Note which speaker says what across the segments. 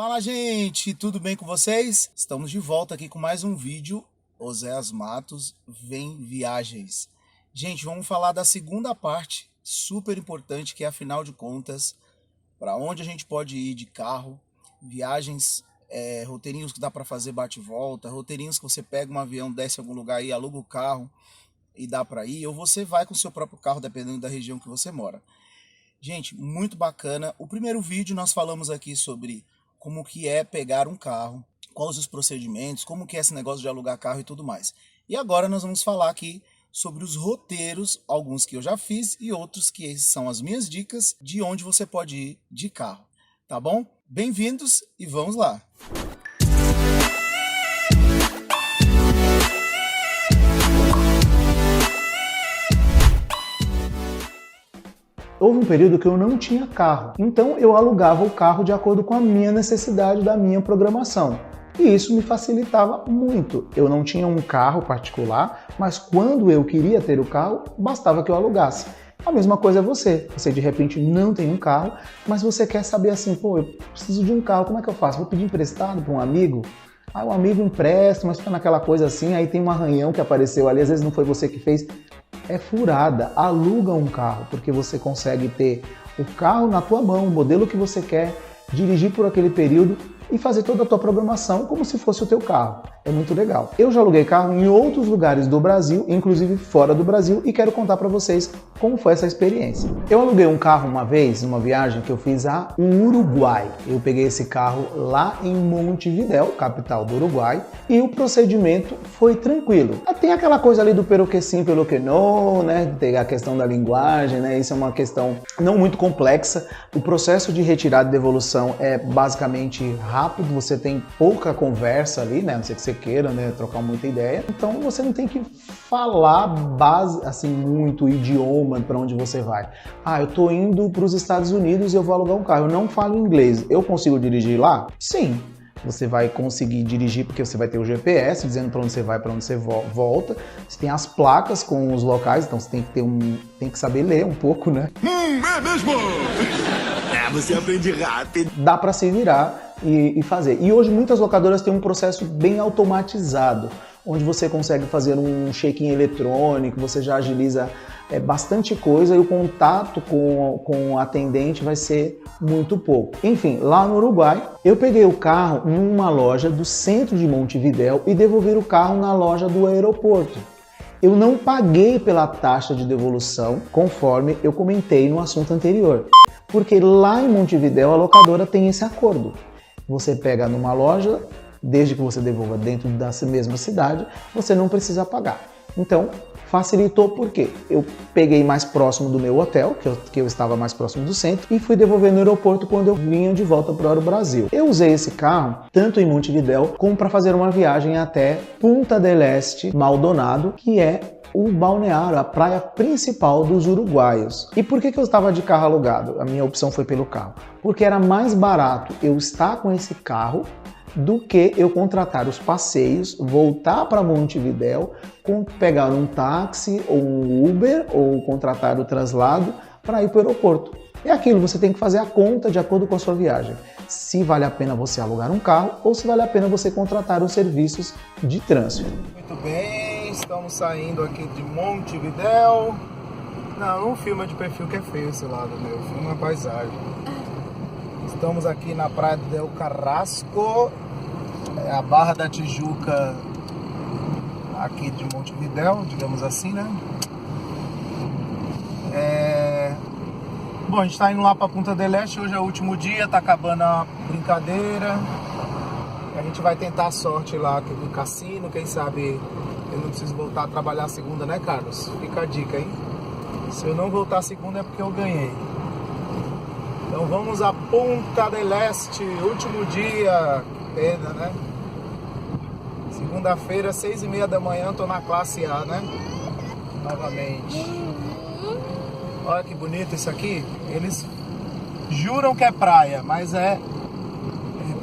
Speaker 1: Fala, gente, tudo bem com vocês? Estamos de volta aqui com mais um vídeo. Oséias Matos vem viagens. Gente, vamos falar da segunda parte, super importante, que é, afinal de contas, para onde a gente pode ir de carro, viagens, roteirinhos que dá para fazer bate e volta, roteirinhos que você pega um avião, desce em algum lugar e aluga o carro e dá para ir, ou você vai com o seu próprio carro, dependendo da região que você mora. Gente, muito bacana. O primeiro vídeo nós falamos aqui sobre como que é pegar um carro, quais os procedimentos, como que é esse negócio de alugar carro e tudo mais. E agora nós vamos falar aqui sobre os roteiros, alguns que eu já fiz e outros que são as minhas dicas de onde você pode ir de carro, tá bom? Bem-vindos e vamos lá! Houve um período que eu não tinha carro, então eu alugava o carro de acordo com a minha necessidade, da minha programação. E isso me facilitava muito. Eu não tinha um carro particular, mas quando eu queria ter o carro, bastava que eu alugasse. A mesma coisa é você. Você de repente não tem um carro, mas você quer saber assim, pô, eu preciso de um carro, como é que eu faço? Vou pedir emprestado para um amigo? Aí o amigo empresta, mas fica naquela coisa assim, aí tem um arranhão que apareceu ali, às vezes não foi você que fez. É furada, aluga um carro, porque você consegue ter o carro na tua mão, o modelo que você quer, dirigir por aquele período e fazer toda a tua programação como se fosse o teu carro. É muito legal. Eu já aluguei carro em outros lugares do Brasil, inclusive fora do Brasil, e quero contar para vocês como foi essa experiência. Eu aluguei um carro uma vez, numa viagem que eu fiz ao Uruguai. Eu peguei esse carro lá em Montevidéu, capital do Uruguai, e o procedimento foi tranquilo. Tem aquela coisa ali do pero que sim, pelo que não, né? Tem a questão da linguagem, né? Isso é uma questão não muito complexa. O processo de retirada e devolução é basicamente rápido, você tem pouca conversa ali, né? A não ser que você queira, né, trocar muita ideia. Então você não tem que falar muito o idioma para onde você vai. Ah, eu tô indo para os Estados Unidos e eu vou alugar um carro. Eu não falo inglês. Eu consigo dirigir lá? Sim. Você vai conseguir dirigir porque você vai ter o GPS dizendo para onde você vai, para onde você volta. Você tem as placas com os locais, então você tem que saber ler um pouco, né?
Speaker 2: É mesmo? Você aprende rápido.
Speaker 1: Dá para se virar e fazer. E hoje muitas locadoras têm um processo bem automatizado, onde você consegue fazer um check-in eletrônico, você já agiliza bastante coisa e o contato com o atendente vai ser muito pouco. Enfim, lá no Uruguai, eu peguei o carro numa loja do centro de Montevidéu e devolvi o carro na loja do aeroporto. Eu não paguei pela taxa de devolução, conforme eu comentei no assunto anterior, porque lá em Montevidéu a locadora tem esse acordo. Você pega numa loja, desde que você devolva dentro da mesma cidade, você não precisa pagar. Então, facilitou porque eu peguei mais próximo do meu hotel, que eu estava mais próximo do centro, e fui devolver no aeroporto quando eu vinha de volta para o Brasil. Eu usei esse carro tanto em Montevidéu como para fazer uma viagem até Punta del Este, Maldonado, que é o balneário, a praia principal dos uruguaios. E por que eu estava de carro alugado? A minha opção foi pelo carro. Porque era mais barato eu estar com esse carro do que eu contratar os passeios, voltar para Montevidéu, pegar um táxi ou um Uber ou contratar o traslado para ir para o aeroporto. É aquilo, você tem que fazer a conta de acordo com a sua viagem. Se vale a pena você alugar um carro ou se vale a pena você contratar os serviços de trânsito. Muito bem, estamos saindo aqui de Montevidéu. Não filma de perfil que é feio esse lado, meu. Filma a paisagem. Estamos aqui na Praia del Carrasco, a Barra da Tijuca aqui de Montevidéu, digamos assim, né? Bom, a gente está indo lá para Punta del Este, hoje é o último dia, tá acabando a brincadeira. A gente vai tentar a sorte lá do cassino, quem sabe eu não preciso voltar a trabalhar segunda, né, Carlos? Fica a dica, hein? Se eu não voltar segunda é porque eu ganhei. Então vamos a Punta del Este, último dia, pena, né? Segunda-feira, 6h30 da manhã, tô na classe A, né? Novamente. Olha que bonito isso aqui. Eles juram que é praia, mas é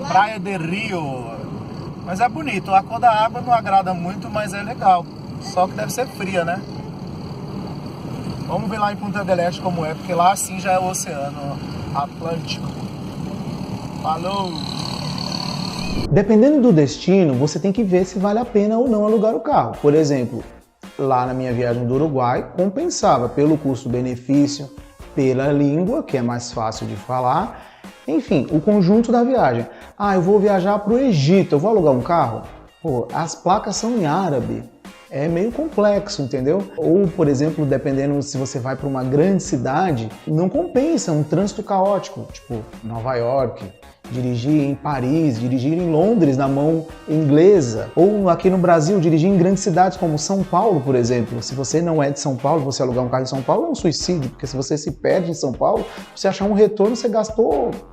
Speaker 1: praia de Rio. Mas é bonito, a cor da água não agrada muito, mas é legal. Só que deve ser fria, né? Vamos ver lá em Punta del Este como é, porque lá sim já é o oceano Atlântico. Falou! Dependendo do destino, você tem que ver se vale a pena ou não alugar o carro. Por exemplo, lá na minha viagem do Uruguai, compensava pelo custo-benefício, pela língua, que é mais fácil de falar, enfim, o conjunto da viagem. Ah, eu vou viajar para o Egito, eu vou alugar um carro? Pô, as placas são em árabe. É meio complexo, entendeu? Ou, por exemplo, dependendo se você vai para uma grande cidade, não compensa um trânsito caótico, tipo Nova York, dirigir em Paris, dirigir em Londres na mão inglesa, ou aqui no Brasil, dirigir em grandes cidades como São Paulo, por exemplo. Se você não é de São Paulo, você alugar um carro em São Paulo é um suicídio, porque se você se perde em São Paulo, você achar um retorno, você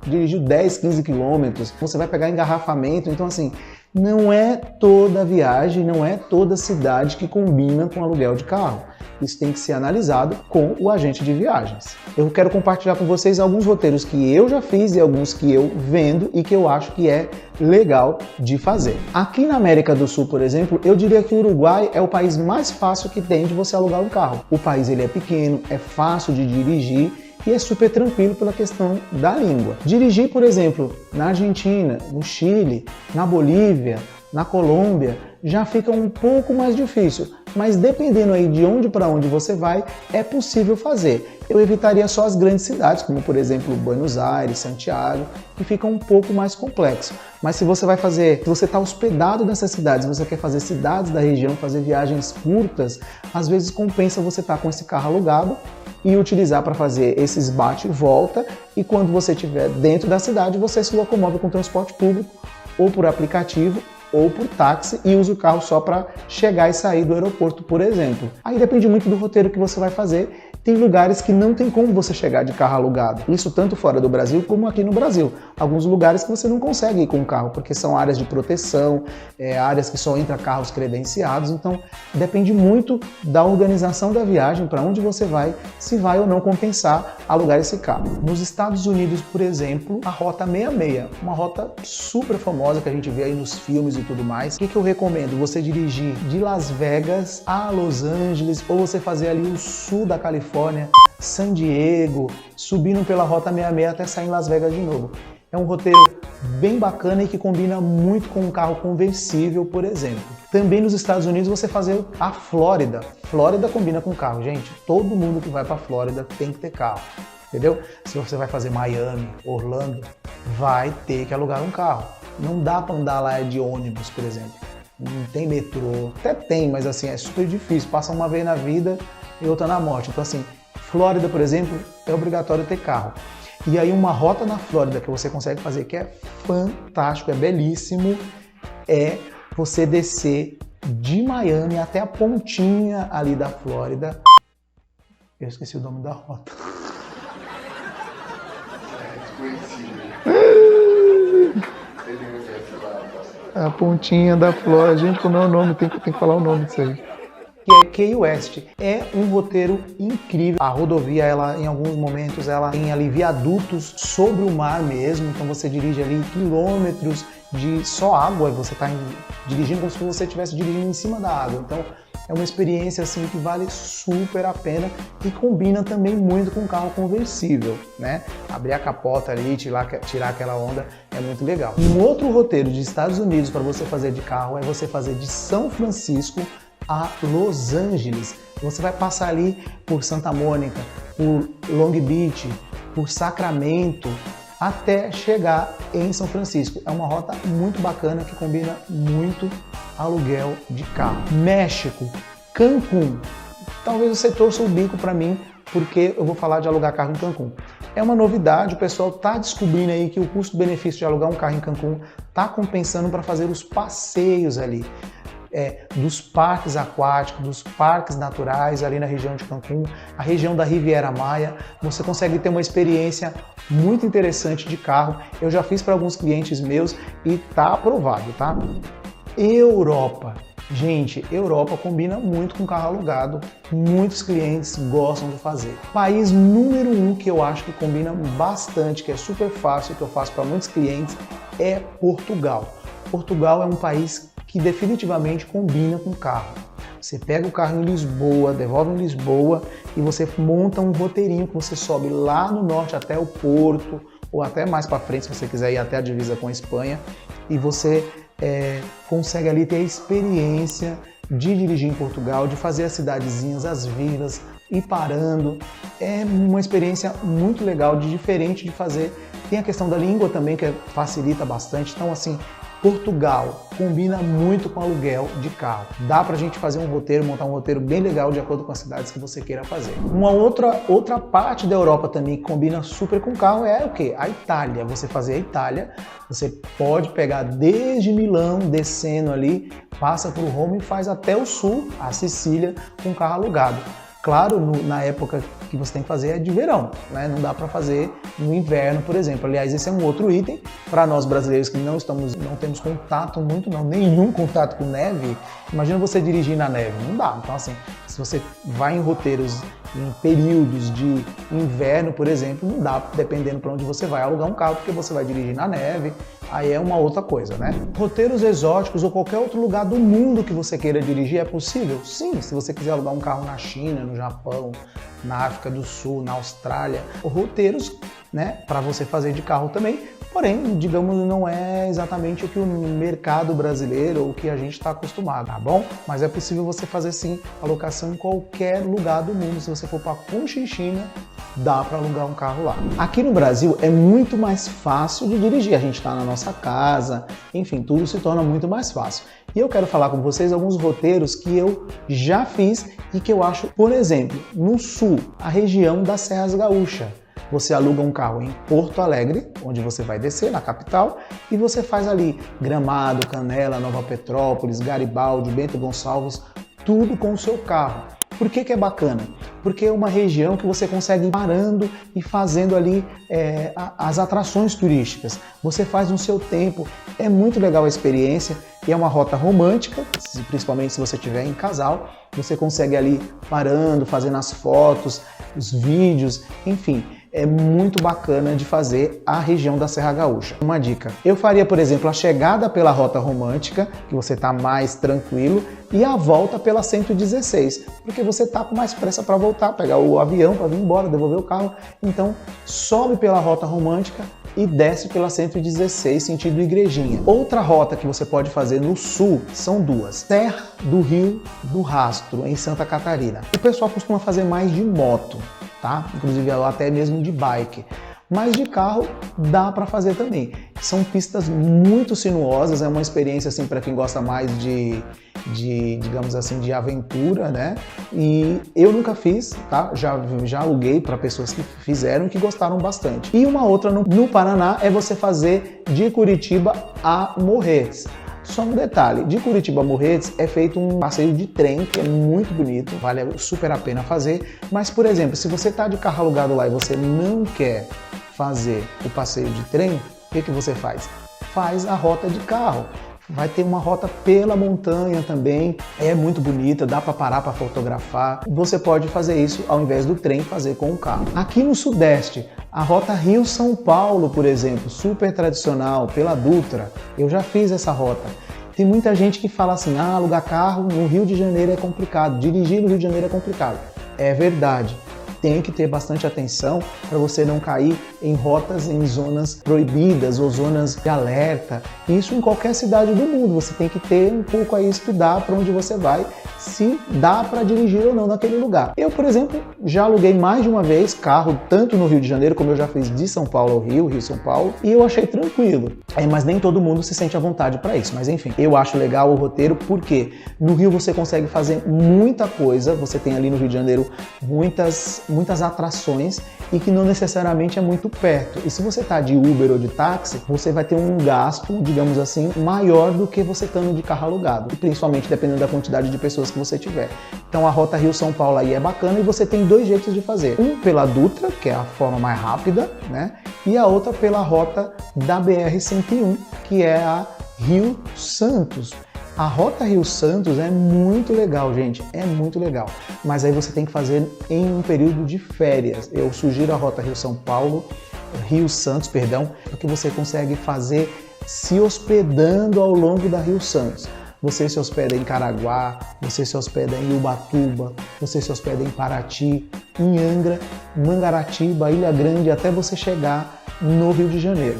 Speaker 1: dirigiu 10, 15 quilômetros, você vai pegar engarrafamento, então assim, não é toda viagem, não é toda cidade que combina com aluguel de carro. Isso tem que ser analisado com o agente de viagens. Eu quero compartilhar com vocês alguns roteiros que eu já fiz e alguns que eu vendo e que eu acho que é legal de fazer. Aqui na América do Sul, por exemplo, eu diria que o Uruguai é o país mais fácil que tem de você alugar um carro. O país ele é pequeno, é fácil de dirigir e é super tranquilo pela questão da língua. Dirigir, por exemplo, na Argentina, no Chile, na Bolívia, na Colômbia, já fica um pouco mais difícil, mas dependendo aí de onde para onde você vai, é possível fazer. Eu evitaria só as grandes cidades, como por exemplo Buenos Aires, Santiago, que fica um pouco mais complexo. Mas se você está hospedado nessas cidades, você quer fazer cidades da região, fazer viagens curtas, às vezes compensa você estar com esse carro alugado e utilizar para fazer esses bate e volta, e quando você estiver dentro da cidade, você se locomove com transporte público, ou por aplicativo, ou por táxi, e usa o carro só para chegar e sair do aeroporto, por exemplo. Aí depende muito do roteiro que você vai fazer. Tem lugares que não tem como você chegar de carro alugado. Isso tanto fora do Brasil como aqui no Brasil. Alguns lugares que você não consegue ir com o carro, porque são áreas de proteção, áreas que só entra carros credenciados. Então, depende muito da organização da viagem, para onde você vai, se vai ou não compensar alugar esse carro. Nos Estados Unidos, por exemplo, a Rota 66, uma rota super famosa que a gente vê aí nos filmes e tudo mais. O que eu recomendo? Você dirigir de Las Vegas a Los Angeles, ou você fazer ali o sul da Califórnia, San Diego, subindo pela Rota 66 até sair em Las Vegas de novo. É um roteiro bem bacana e que combina muito com um carro conversível, por exemplo. Também nos Estados Unidos você fazer a Flórida. Flórida combina com carro, gente. Todo mundo que vai para a Flórida tem que ter carro, entendeu? Se você vai fazer Miami, Orlando, vai ter que alugar um carro. Não dá para andar lá de ônibus, por exemplo. Não tem metrô. Até tem, mas assim, é super difícil. Passa uma vez na vida e outra na morte. Então assim, Flórida, por exemplo, é obrigatório ter carro. E aí uma rota na Flórida que você consegue fazer, que é fantástico, é belíssimo, é você descer de Miami até a pontinha ali da Flórida. Eu esqueci o nome da rota. A pontinha da Flórida. Gente, como é o nome? Tem que falar o nome disso aí. Que é Key West. É um roteiro incrível. A rodovia, ela em alguns momentos, ela tem ali viadutos sobre o mar mesmo, então você dirige ali quilômetros de só água, e você está dirigindo como se você estivesse dirigindo em cima da água. Então é uma experiência assim que vale super a pena e combina também muito com um carro conversível, né? Abrir a capota ali, tirar aquela onda é muito legal. Um outro roteiro de Estados Unidos para você fazer de carro é você fazer de São Francisco a Los Angeles. Você vai passar ali por Santa Mônica, por Long Beach, por Sacramento, até chegar em São Francisco. É uma rota muito bacana que combina muito aluguel de carro. México, Cancún. Talvez você torça o bico para mim, porque eu vou falar de alugar carro em Cancún. É uma novidade, o pessoal está descobrindo aí que o custo-benefício de alugar um carro em Cancún está compensando para fazer os passeios ali. Dos parques aquáticos, dos parques naturais ali na região de Cancún, a região da Riviera Maya. Você consegue ter uma experiência muito interessante de carro. Eu já fiz para alguns clientes meus e tá aprovado, tá? Europa. Gente, Europa combina muito com carro alugado, muitos clientes gostam de fazer. País número 1 que eu acho que combina bastante, que é super fácil, que eu faço para muitos clientes, é Portugal. Portugal é um país que definitivamente combina com carro. Você pega o carro em Lisboa, devolve em Lisboa e você monta um roteirinho que você sobe lá no norte até o Porto, ou até mais para frente, se você quiser ir até a divisa com a Espanha, e você consegue ali ter a experiência de dirigir em Portugal, de fazer as cidadezinhas, as vilas, ir parando. É uma experiência muito legal, diferente de fazer. Tem a questão da língua também, que facilita bastante. Então, assim, Portugal combina muito com aluguel de carro. Dá pra gente fazer um roteiro, montar um roteiro bem legal de acordo com as cidades que você queira fazer. Uma outra parte da Europa também que combina super com carro é o quê? A Itália. Você fazer a Itália, você pode pegar desde Milão, descendo ali, passa por Roma e faz até o sul, a Sicília, com carro alugado. Claro, na época que você tem que fazer é de verão, né? Não dá para fazer no inverno, por exemplo. Aliás, esse é um outro item para nós brasileiros que não temos contato nenhum contato com neve. Imagina você dirigir na neve, não dá. Então, assim, se você vai em roteiros em períodos de inverno, por exemplo, não dá, dependendo para onde você vai alugar um carro, porque você vai dirigir na neve, aí é uma outra coisa, né? Roteiros exóticos ou qualquer outro lugar do mundo que você queira dirigir é possível? Sim, se você quiser alugar um carro na China, no Japão, na África do Sul, na Austrália, roteiros, né, para você fazer de carro também, porém, digamos, não é exatamente o que o mercado brasileiro ou o que a gente está acostumado, tá bom? Mas é possível você fazer sim alocação em qualquer lugar do mundo. Se você for para Conchinchina, dá para alugar um carro lá. Aqui no Brasil é muito mais fácil de dirigir, a gente está na nossa casa, enfim, tudo se torna muito mais fácil. E eu quero falar com vocês alguns roteiros que eu já fiz e que eu acho, por exemplo, no sul, a região das Serras Gaúchas. Você aluga um carro em Porto Alegre, onde você vai descer, na capital, e você faz ali Gramado, Canela, Nova Petrópolis, Garibaldi, Bento Gonçalves, tudo com o seu carro. Por que é bacana? Porque é uma região que você consegue ir parando e fazendo ali as atrações turísticas. Você faz no seu tempo, é muito legal a experiência e é uma rota romântica, principalmente se você estiver em casal. Você consegue ali parando, fazendo as fotos, os vídeos, enfim. É muito bacana de fazer a região da Serra Gaúcha. Uma dica, eu faria, por exemplo, a chegada pela Rota Romântica, que você está mais tranquilo, e a volta pela 116, porque você está com mais pressa para voltar, pegar o avião para vir embora, devolver o carro. Então, sobe pela Rota Romântica e desce pela 116, sentido Igrejinha. Outra rota que você pode fazer no sul são duas. Serra do Rio do Rastro, em Santa Catarina. O pessoal costuma fazer mais de moto, tá? Inclusive até mesmo de bike. Mas de carro dá para fazer também. São pistas muito sinuosas, é uma experiência assim para quem gosta mais de digamos assim, de aventura, né? E eu nunca fiz, tá? Já aluguei para pessoas que fizeram e que gostaram bastante. E uma outra no Paraná é você fazer de Curitiba a Morretes. Só um detalhe, de Curitiba a Morretes é feito um passeio de trem, que é muito bonito, vale super a pena fazer, mas, por exemplo, se você está de carro alugado lá e você não quer fazer o passeio de trem, o que você faz? Faz a rota de carro. Vai ter uma rota pela montanha também, é muito bonita, dá para parar para fotografar. Você pode fazer isso ao invés do trem, fazer com o carro. Aqui no Sudeste, a rota Rio-São Paulo, por exemplo, super tradicional, pela Dutra, eu já fiz essa rota. Tem muita gente que fala assim, alugar carro no Rio de Janeiro é complicado, dirigir no Rio de Janeiro é complicado. É verdade. Tem que ter bastante atenção para você não cair em rotas em zonas proibidas ou zonas de alerta. Isso em qualquer cidade do mundo. Você tem que ter um pouco aí, estudar para onde você vai, se dá para dirigir ou não naquele lugar. Eu, por exemplo, já aluguei mais de uma vez carro, tanto no Rio de Janeiro, como eu já fiz de São Paulo ao Rio, Rio-São Paulo, e eu achei tranquilo. Mas nem todo mundo se sente à vontade para isso. Mas enfim, eu acho legal o roteiro porque no Rio você consegue fazer muita coisa. Você tem ali no Rio de Janeiro muitas atrações e que não necessariamente é muito perto. E se você está de Uber ou de táxi, você vai ter um gasto, digamos assim, maior do que você estando de carro alugado, e principalmente dependendo da quantidade de pessoas que você tiver. Então a rota Rio-São Paulo aí é bacana e você tem dois jeitos de fazer. Um pela Dutra, que é a forma mais rápida, né? E a outra pela rota da BR-101, que é a Rio-Santos. A rota Rio-Santos é muito legal, gente, é muito legal. Mas aí você tem que fazer em um período de férias. Eu sugiro a rota Rio-São Paulo, Rio-Santos, perdão, porque você consegue fazer se hospedando ao longo da Rio-Santos. Você se hospeda em Caraguá, você se hospeda em Ubatuba, você se hospeda em Paraty, em Angra, Mangaratiba, Ilha Grande, até você chegar no Rio de Janeiro.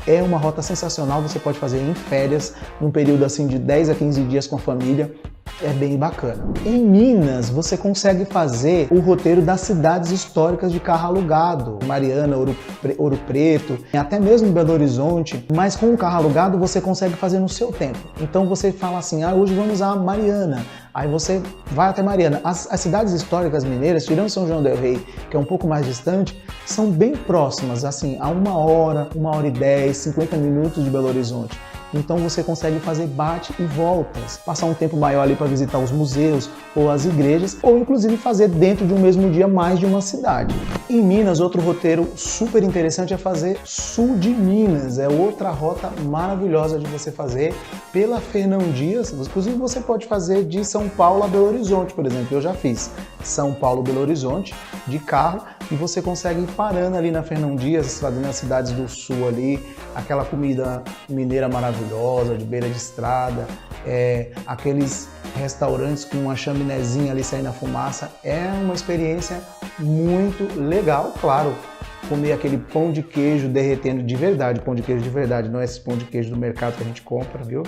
Speaker 1: É uma rota sensacional, você pode fazer em férias, num período assim de 10 a 15 dias com a família, é bem bacana. Em Minas, você consegue fazer o roteiro das cidades históricas de carro alugado, Mariana, Ouro Preto, até mesmo em Belo Horizonte, mas com o carro alugado você consegue fazer no seu tempo. Então você fala assim, hoje vamos a Mariana, aí você vai até Mariana. As cidades históricas mineiras, tirando São João del Rei, que é um pouco mais distante, são bem próximas, assim, a 1h10, 50 minutos de Belo Horizonte. Então você consegue fazer bate e voltas, passar um tempo maior ali para visitar os museus ou as igrejas, ou inclusive fazer dentro de um mesmo dia mais de uma cidade. Em Minas, outro roteiro super interessante é fazer sul de Minas, é outra rota maravilhosa de você fazer pela Fernão Dias, inclusive você pode fazer de São Paulo a Belo Horizonte, por exemplo, eu já fiz São Paulo, Belo Horizonte de carro, e você consegue ir parando ali na Fernão Dias, fazendo as cidades do sul ali, aquela comida mineira maravilhosa, de beira de estrada, aqueles restaurantes com uma chaminézinha ali saindo a fumaça, é uma experiência muito legal, claro. Comer aquele pão de queijo derretendo de verdade, pão de queijo de verdade, não é esse pão de queijo do mercado que a gente compra, viu?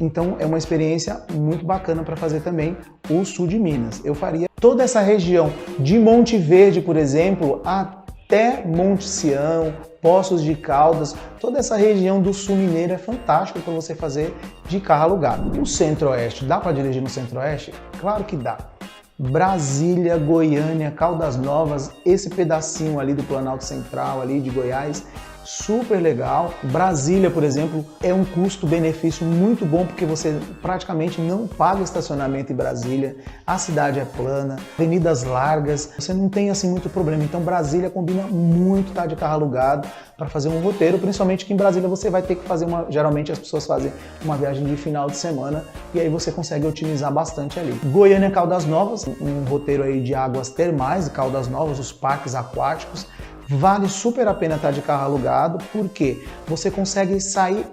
Speaker 1: Então é uma experiência muito bacana para fazer também o sul de Minas. Eu faria toda essa região de Monte Verde, por exemplo, até Monte Sião, Poços de Caldas, toda essa região do sul mineiro é fantástico para você fazer de carro alugado. O Centro-Oeste, dá para dirigir no Centro-Oeste? Claro que dá. Brasília, Goiânia, Caldas Novas, esse pedacinho ali do Planalto Central, ali de Goiás, super legal. Brasília, por exemplo, é um custo-benefício muito bom porque você praticamente não paga estacionamento em Brasília, a cidade é plana, avenidas largas, você não tem assim muito problema. Então Brasília combina muito estar de carro alugado para fazer um roteiro, principalmente que em Brasília você vai ter que fazer geralmente as pessoas fazem uma viagem de final de semana e aí você consegue otimizar bastante ali. Goiânia, Caldas Novas, um roteiro aí de águas termais, Caldas Novas, os parques aquáticos. Vale super a pena estar de carro alugado, porque você consegue sair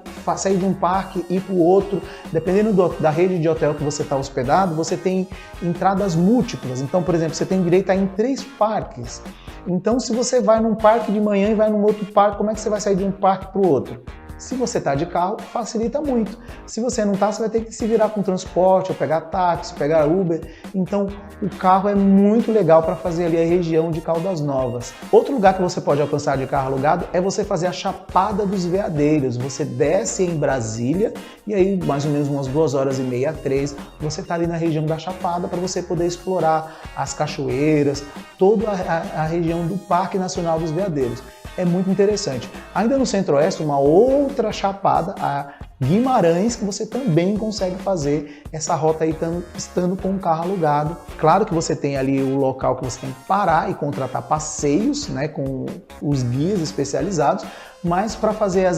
Speaker 1: de um parque e ir para o outro, dependendo da rede de hotel que você está hospedado, você tem entradas múltiplas. Então, por exemplo, você tem direito a ir em 3 parques. Então, se você vai num parque de manhã e vai num outro parque, como é que você vai sair de um parque para o outro? Se você está de carro, facilita muito. Se você não está, você vai ter que se virar com transporte, ou pegar táxi, pegar Uber. Então, o carro é muito legal para fazer ali a região de Caldas Novas. Outro lugar que você pode alcançar de carro alugado é você fazer a Chapada dos Veadeiros. Você desce em Brasília e aí, mais ou menos umas 2h30, 3, você está ali na região da Chapada para você poder explorar as cachoeiras, toda a região do Parque Nacional dos Veadeiros. É muito interessante. Ainda no Centro-Oeste, uma outra chapada, a Guimarães, que você também consegue fazer essa rota aí estando com um carro alugado. Claro que você tem ali o local que você tem que parar e contratar passeios, né, com os guias especializados, mas para fazer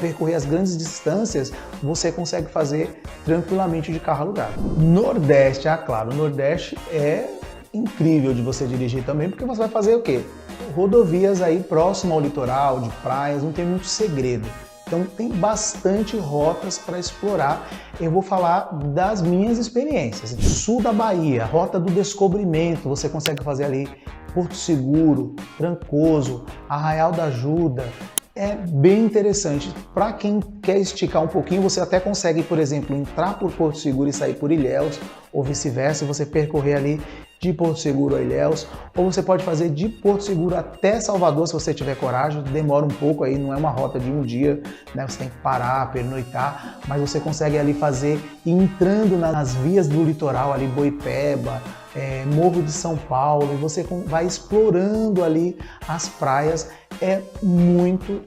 Speaker 1: percorrer as grandes distâncias, você consegue fazer tranquilamente de carro alugado. Nordeste, claro, o Nordeste é incrível de você dirigir também, porque você vai fazer o quê? Rodovias aí próximo ao litoral, de praias, não tem muito segredo. Então tem bastante rotas para explorar. Eu vou falar das minhas experiências. Sul da Bahia, Rota do Descobrimento, você consegue fazer ali Porto Seguro, Trancoso, Arraial da Ajuda. É bem interessante. Para quem quer esticar um pouquinho, você até consegue, por exemplo, entrar por Porto Seguro e sair por Ilhéus, ou vice-versa, você percorrer ali de Porto Seguro a Ilhéus, ou você pode fazer de Porto Seguro até Salvador, se você tiver coragem. Demora um pouco aí, não é uma rota de um dia, né? Você tem que parar, pernoitar, mas você consegue ali fazer entrando nas vias do litoral, ali Boipeba, Morro de São Paulo, e você vai explorando ali as praias. É muito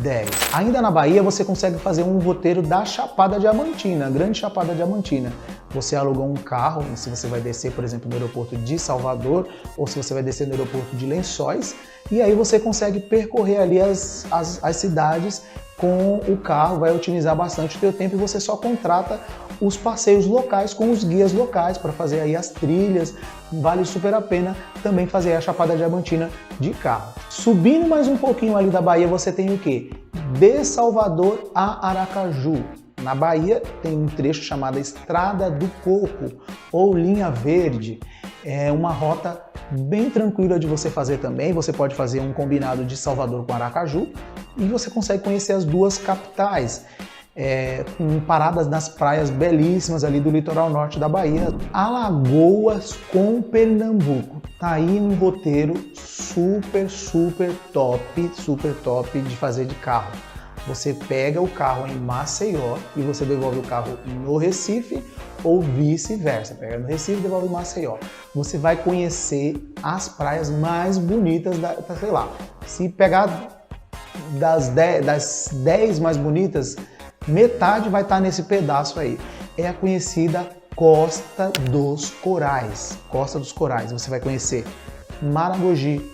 Speaker 1: 10. Ainda na Bahia você consegue fazer um roteiro da Chapada Diamantina, Grande Chapada Diamantina. Você aluga um carro, se você vai descer, por exemplo, no aeroporto de Salvador, ou se você vai descer no aeroporto de Lençóis, e aí você consegue percorrer ali as cidades com o carro, vai otimizar bastante o seu tempo e você só contrata os passeios locais com os guias locais para fazer aí as trilhas. Vale super a pena também fazer a Chapada Diamantina de carro. Subindo mais um pouquinho ali da Bahia, você tem o quê? De Salvador a Aracaju. Na Bahia tem um trecho chamado Estrada do Coco ou Linha Verde. É uma rota bem tranquila de você fazer também. Você pode fazer um combinado de Salvador com Aracaju e você consegue conhecer as duas capitais, com paradas nas praias belíssimas ali do litoral norte da Bahia. Alagoas com Pernambuco. Tá aí um roteiro super top de fazer de carro. Você pega o carro em Maceió e você devolve o carro no Recife ou vice-versa. Pega no Recife e devolve em Maceió. Você vai conhecer as praias mais bonitas sei lá, se pegar das 10 mais bonitas, metade vai estar nesse pedaço aí. É a conhecida Costa dos Corais. Costa dos Corais. Você vai conhecer Maragogi,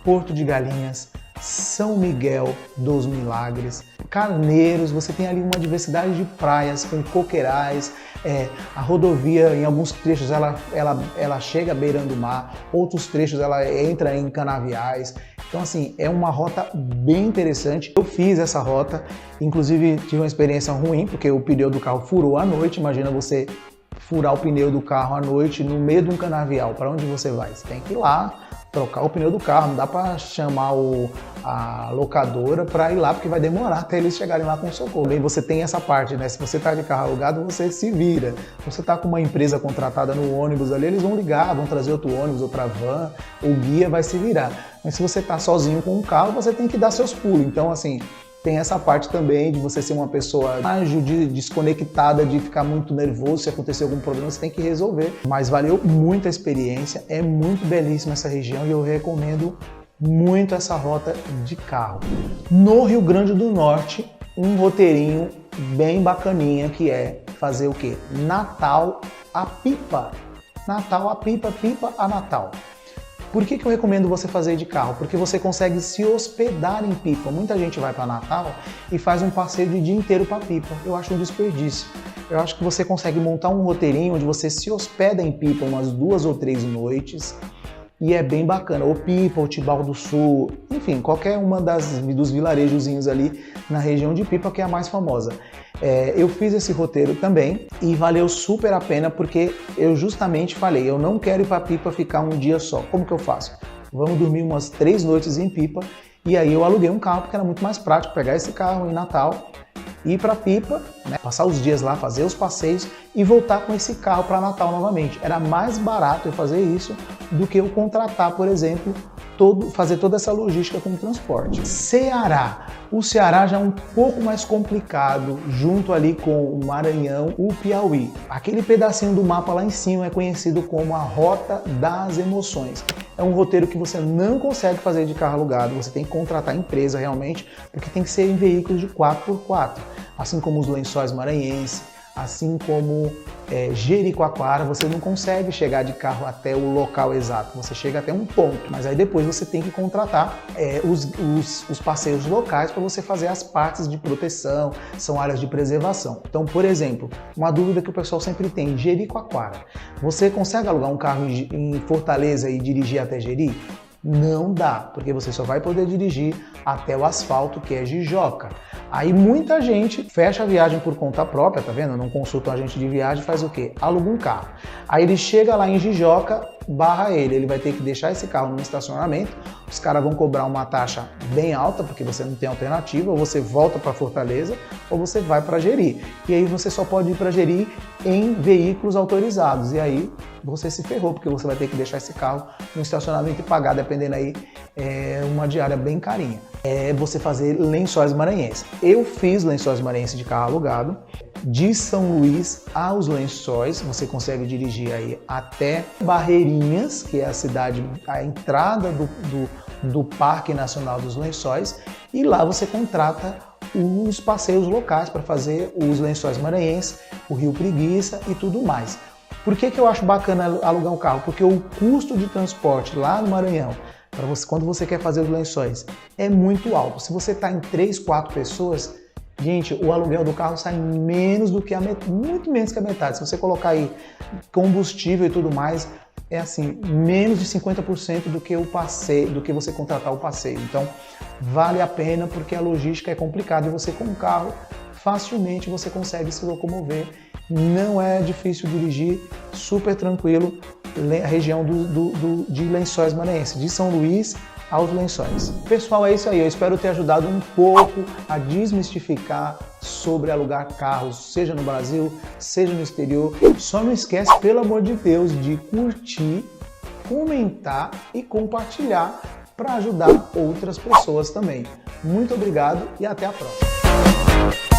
Speaker 1: Porto de Galinhas, São Miguel dos Milagres, Carneiros. Você tem ali uma diversidade de praias com coqueirais. A rodovia, em alguns trechos, ela chega beirando o mar, outros trechos ela entra em canaviais. Então, assim, é uma rota bem interessante. Eu fiz essa rota, inclusive tive uma experiência ruim, porque o pneu do carro furou à noite. Imagina você furar o pneu do carro à noite no meio de um canavial. Para onde você vai? Você tem que ir lá trocar o pneu do carro, não dá para chamar a locadora para ir lá, porque vai demorar até eles chegarem lá com socorro. E você tem essa parte, né? Se você está de carro alugado, você se vira. Se você está com uma empresa contratada no ônibus ali, eles vão ligar, vão trazer outro ônibus, outra van, o guia vai se virar. Mas se você está sozinho com um carro, você tem que dar seus pulos. Então, assim, tem essa parte também de você ser uma pessoa ágil, desconectada, de ficar muito nervoso. Se acontecer algum problema, você tem que resolver. Mas valeu muito a experiência, é muito belíssima essa região e eu recomendo muito essa rota de carro. No Rio Grande do Norte, um roteirinho bem bacaninha que é fazer o quê? Natal a Pipa. Natal a Pipa, Pipa a Natal. Por que eu recomendo você fazer de carro? Porque você consegue se hospedar em Pipa. Muita gente vai para Natal e faz um passeio de dia inteiro para Pipa. Eu acho um desperdício. Eu acho que você consegue montar um roteirinho onde você se hospeda em Pipa umas 2 ou 3 noites e é bem bacana. Ou Pipa, ou Tibau do Sul, enfim, qualquer uma dos vilarejozinhos ali na região de Pipa, que é a mais famosa. Eu fiz esse roteiro também e valeu super a pena porque eu justamente falei, eu não quero ir para Pipa ficar um dia só. Como que eu faço? Vamos dormir umas 3 noites em Pipa e aí eu aluguei um carro porque era muito mais prático pegar esse carro em Natal, ir para Pipa, né, passar os dias lá, fazer os passeios e voltar com esse carro para Natal novamente. Era mais barato eu fazer isso do que eu contratar, por exemplo, fazer toda essa logística com o transporte. Ceará. O Ceará já é um pouco mais complicado, junto ali com o Maranhão, o Piauí. Aquele pedacinho do mapa lá em cima é conhecido como a Rota das Emoções. É um roteiro que você não consegue fazer de carro alugado, você tem que contratar empresa realmente, porque tem que ser em veículos de 4x4, assim como os Lençóis Maranhenses, assim como Jericoacoara. Você não consegue chegar de carro até o local exato, você chega até um ponto, mas aí depois você tem que contratar os passeios locais para você fazer as partes de proteção, são áreas de preservação. Então, por exemplo, uma dúvida que o pessoal sempre tem, Jericoacoara. Você consegue alugar um carro em Fortaleza e dirigir até Jeri? Não dá, porque você só vai poder dirigir até o asfalto, que é Jijoca. Aí muita gente fecha a viagem por conta própria, tá vendo? Não consulta um agente de viagem, faz o quê? Aluga um carro. Aí ele chega lá em Jijoca, barra ele vai ter que deixar esse carro no estacionamento, os caras vão cobrar uma taxa bem alta, porque você não tem alternativa, ou você volta para Fortaleza, ou você vai para Jeri. E aí você só pode ir para Jeri em veículos autorizados, e aí você se ferrou, porque você vai ter que deixar esse carro no estacionamento e pagar, dependendo aí, uma diária bem carinha. Você fazer Lençóis Maranhenses. Eu fiz Lençóis Maranhenses de carro alugado, de São Luís aos Lençóis, você consegue dirigir aí até Barreirinhas, que é a cidade, a entrada do Parque Nacional dos Lençóis, e lá você contrata os passeios locais para fazer os Lençóis Maranhenses, o Rio Preguiça e tudo mais. Por que eu acho bacana alugar um carro? Porque o custo de transporte lá no Maranhão, quando você quer fazer os lençóis, é muito alto. Se você está em 3, 4 pessoas, gente, o aluguel do carro sai menos do que muito menos que a metade. Se você colocar aí combustível e tudo mais, é assim, menos de 50% do que o passeio, do que você contratar o passeio. Então, vale a pena porque a logística é complicada e você com um carro, facilmente você consegue se locomover. Não é difícil dirigir, super tranquilo. a região de Lençóis Maranhenses, de São Luís aos Lençóis. Pessoal, é isso aí. Eu espero ter ajudado um pouco a desmistificar sobre alugar carros, seja no Brasil, seja no exterior. Só não esquece, pelo amor de Deus, de curtir, comentar e compartilhar para ajudar outras pessoas também. Muito obrigado e até a próxima.